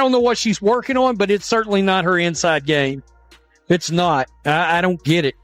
don't know what she's working on, but it's certainly not her inside game. It's not. I don't get it.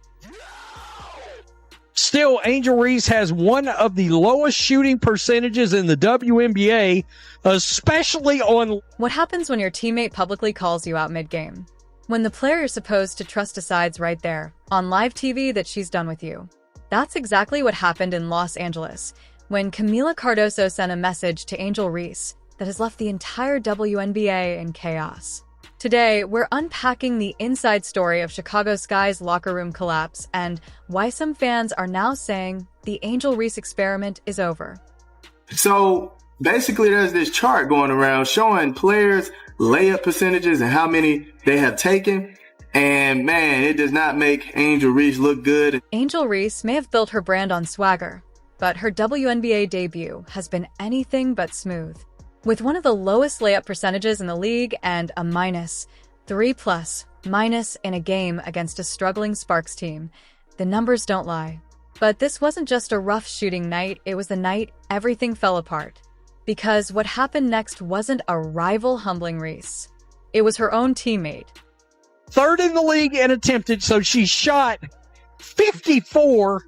Still, Angel Reese has one of the lowest shooting percentages in the WNBA, especially on... What happens when your teammate publicly calls you out mid-game? When the player you're supposed to trust decides right there, on live TV, that she's done with you. That's exactly what happened in Los Angeles, when Kamilla Cardoso sent a message to Angel Reese that has left the entire WNBA in chaos. Today, we're unpacking the inside story of Chicago Sky's locker room collapse and why some fans are now saying the Angel Reese experiment is over. So basically, there's this chart going around showing players' layup percentages and how many they have taken. And man, it does not make Angel Reese look good. Angel Reese may have built her brand on swagger, but her WNBA debut has been anything but smooth. With one of the lowest layup percentages in the league and a -3+ in a game against a struggling Sparks team, the numbers don't lie. But this wasn't just a rough shooting night, it was the night everything fell apart. Because what happened next wasn't a rival humbling Reese. It was her own teammate. Third in the league and attempted, so she shot 54,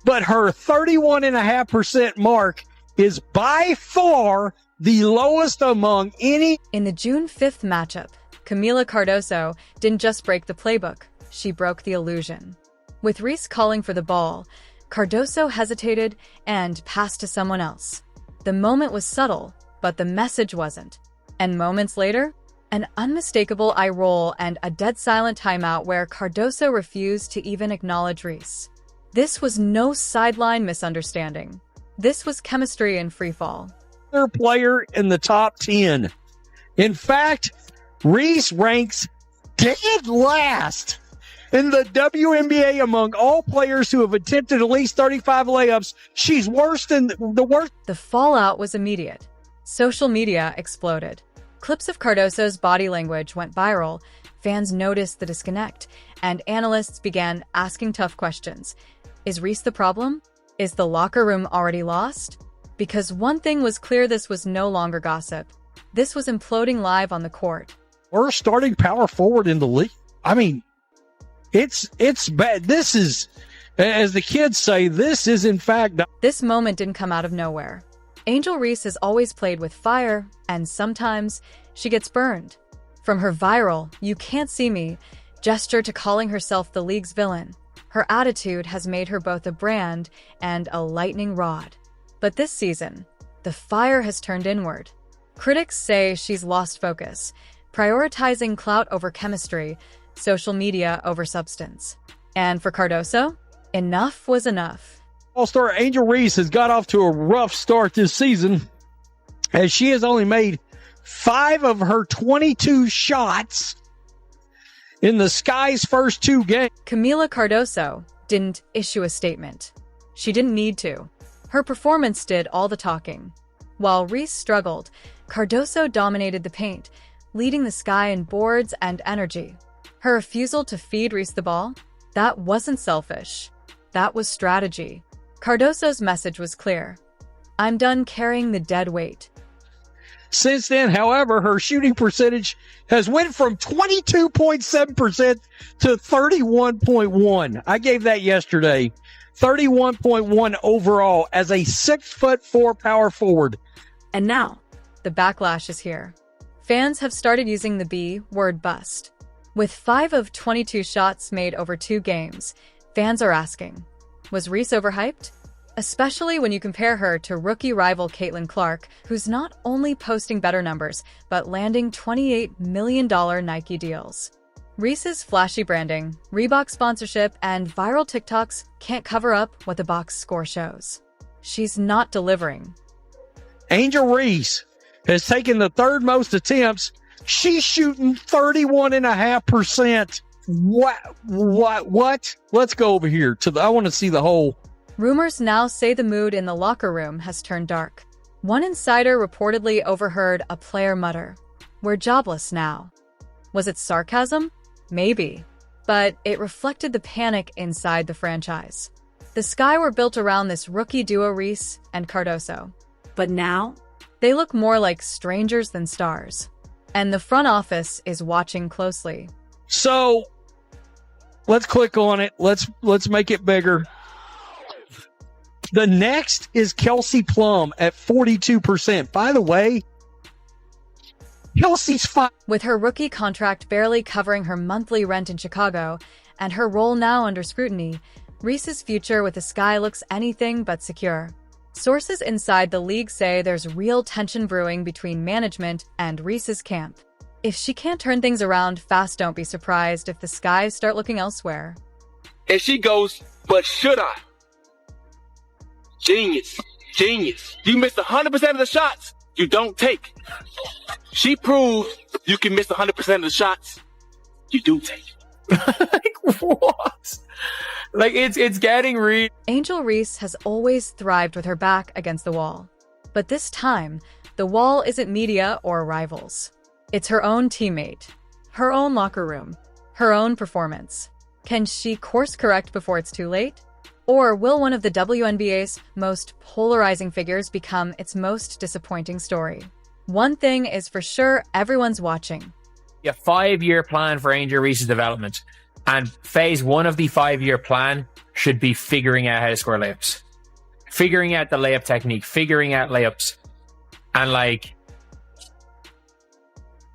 but her 31.5% mark is by far the lowest among any. In the June 5th matchup, Kamilla Cardoso didn't just break the playbook, she broke the illusion. With Reese calling for the ball, Cardoso hesitated and passed to someone else. The moment was subtle, but the message wasn't. And moments later, an unmistakable eye roll and a dead silent timeout where Cardoso refused to even acknowledge Reese. This was no sideline misunderstanding. This was chemistry in freefall. Player in the top 10. In fact, Reese ranks dead last in the WNBA among all players who have attempted at least 35 layups. She's worse than the worst. The fallout was immediate. Social media exploded. Clips of Cardoso's body language went viral. Fans noticed the disconnect, and analysts began asking tough questions. Is Reese the problem? Is the locker room already lost? Because one thing was clear, this was no longer gossip. This was imploding live on the court. We're starting power forward in the league. I mean, it's bad. This is, as the kids say, this is in fact... This moment didn't come out of nowhere. Angel Reese has always played with fire, and sometimes she gets burned. From her viral, "you can't see me" gesture to calling herself the league's villain, her attitude has made her both a brand and a lightning rod. But this season, the fire has turned inward. Critics say she's lost focus, prioritizing clout over chemistry, social media over substance. And for Cardoso, enough was enough. All-star Angel Reese has got off to a rough start this season, as she has only made 5 of her 22 shots in the Sky's first 2 games. Kamilla Cardoso didn't issue a statement. She didn't need to. Her performance did all the talking. While Reese struggled, Cardoso dominated the paint, leading the Sky in boards and energy. Her refusal to feed Reese the ball? That wasn't selfish. That was strategy. Cardoso's message was clear. I'm done carrying the dead weight. Since then, however, her shooting percentage has went from 22.7% to 31.1%. I gave that yesterday. 31.1 overall as a 6'4" power forward. And now, the backlash is here. Fans have started using the B word bust. With 5 of 22 shots made over 2 games, fans are asking, was Reese overhyped? Especially when you compare her to rookie rival Caitlin Clark, who's not only posting better numbers, but landing $28 million Nike deals. Reese's flashy branding, Reebok sponsorship, and viral TikToks can't cover up what the box score shows. She's not delivering. Angel Reese has taken the 3rd most attempts. She's shooting 31.5%. What? Let's go over here I want to see the whole. Rumors now say the mood in the locker room has turned dark. One insider reportedly overheard a player mutter, "We're jobless now." Was it sarcasm? Maybe. But it reflected the panic inside the franchise. The Sky were built around this rookie duo, Reese and Cardoso. But now, they look more like strangers than stars. And the front office is watching closely. So let's click on it. Let's make it bigger. The next is Kelsey Plum at 42%. By the way, Kelsey's fine. With her rookie contract barely covering her monthly rent in Chicago and her role now under scrutiny, Reese's future with the Sky looks anything but secure. Sources inside the league say there's real tension brewing between management and Reese's camp. If she can't turn things around fast, don't be surprised if the Skies start looking elsewhere. And she goes, but should I? Genius. You miss 100% of the shots you don't take. She proved you can miss 100% of the shots you do take. Like, what? Like, it's getting real. Angel Reese has always thrived with her back against the wall. But this time, the wall isn't media or rivals. It's her own teammate, her own locker room, her own performance. Can she course correct before it's too late? Or will one of the WNBA's most polarizing figures become its most disappointing story? One thing is for sure, everyone's watching. A 5-year plan for Angel Reese's development. And phase 1 of the 5-year plan should be figuring out how to score layups. Figuring out the layup technique, figuring out layups. And like,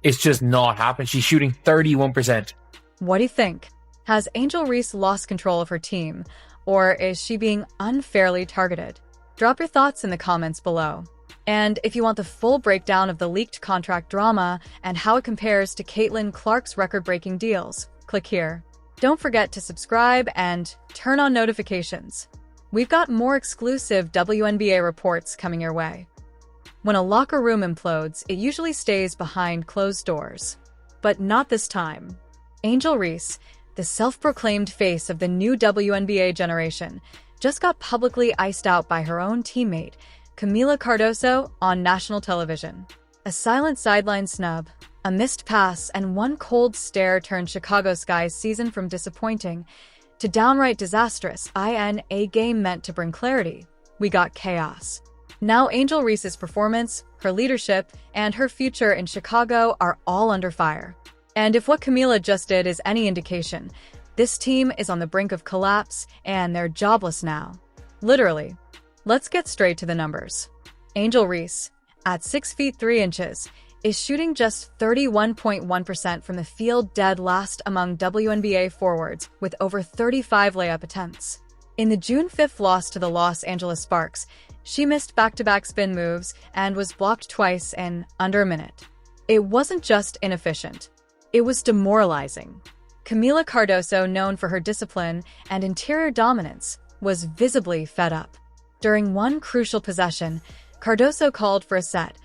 it's just not happening. She's shooting 31%. What do you think? Has Angel Reese lost control of her team? Or is she being unfairly targeted? Drop your thoughts in the comments below. And if you want the full breakdown of the leaked contract drama and how it compares to Caitlin Clark's record-breaking deals, click here. Don't forget to subscribe and turn on notifications. We've got more exclusive WNBA reports coming your way. When a locker room implodes, it usually stays behind closed doors. But not this time. Angel Reese, the self-proclaimed face of the new WNBA generation, just got publicly iced out by her own teammate, Kamilla Cardoso, on national television. A silent sideline snub, a missed pass, and one cold stare turned Chicago Sky's season from disappointing to downright disastrous. In a game meant to bring clarity, we got chaos. Now Angel Reese's performance, her leadership, and her future in Chicago are all under fire. And if what Kamilla just did is any indication, this team is on the brink of collapse and they're jobless now. Literally. Let's get straight to the numbers. Angel Reese, at 6 feet 3 inches, is shooting just 31.1% from the field, dead last among WNBA forwards with over 35 layup attempts. In the June 5th loss to the Los Angeles Sparks, she missed back-to-back spin moves and was blocked twice in under a minute. It wasn't just inefficient. It was demoralizing. Kamilla Cardoso, known for her discipline and interior dominance, was visibly fed up. During one crucial possession, Cardoso called for a set,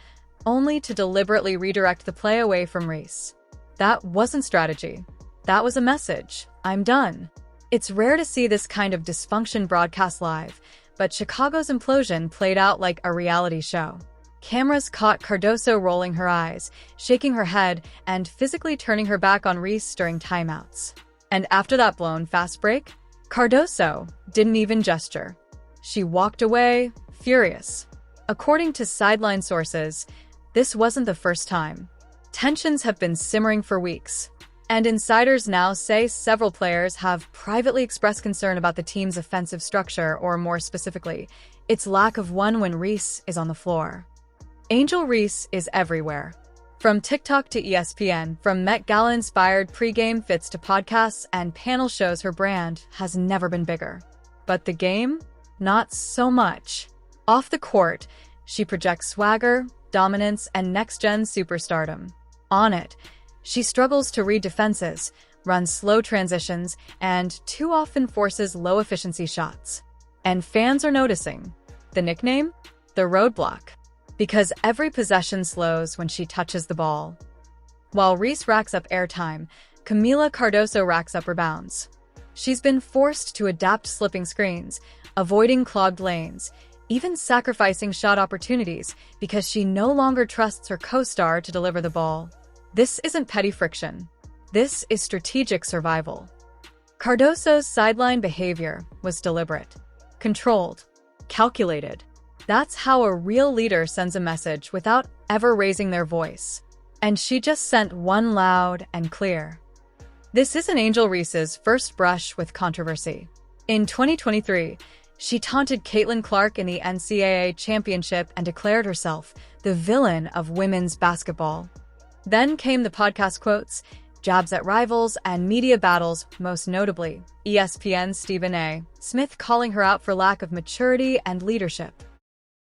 only to deliberately redirect the play away from Reese. That wasn't strategy. That was a message. I'm done. It's rare to see this kind of dysfunction broadcast live, but Chicago's implosion played out like a reality show. Cameras caught Cardoso rolling her eyes, shaking her head, and physically turning her back on Reese during timeouts. And after that blown fast break, Cardoso didn't even gesture. She walked away, furious. According to sideline sources, this wasn't the first time. Tensions have been simmering for weeks, and insiders now say several players have privately expressed concern about the team's offensive structure, or more specifically, its lack of one when Reese is on the floor. Angel Reese is everywhere. From TikTok to ESPN, from Met Gala-inspired pregame fits to podcasts and panel shows, her brand has never been bigger. But the game? Not so much. Off the court, she projects swagger, dominance, and next-gen superstardom. On it, she struggles to read defenses, runs slow transitions, and too often forces low-efficiency shots. And fans are noticing. The nickname? The roadblock. Because every possession slows when she touches the ball. While Reese racks up airtime, Kamilla Cardoso racks up rebounds. She's been forced to adapt slipping screens, avoiding clogged lanes, even sacrificing shot opportunities because she no longer trusts her co-star to deliver the ball. This isn't petty friction. This is strategic survival. Cardoso's sideline behavior was deliberate, controlled, calculated. That's how a real leader sends a message without ever raising their voice. And she just sent one loud and clear. This isn't Angel Reese's first brush with controversy. In 2023, she taunted Caitlin Clark in the NCAA championship and declared herself the villain of women's basketball. Then came the podcast quotes, jabs at rivals, and media battles, most notably ESPN's Stephen A. Smith calling her out for lack of maturity and leadership.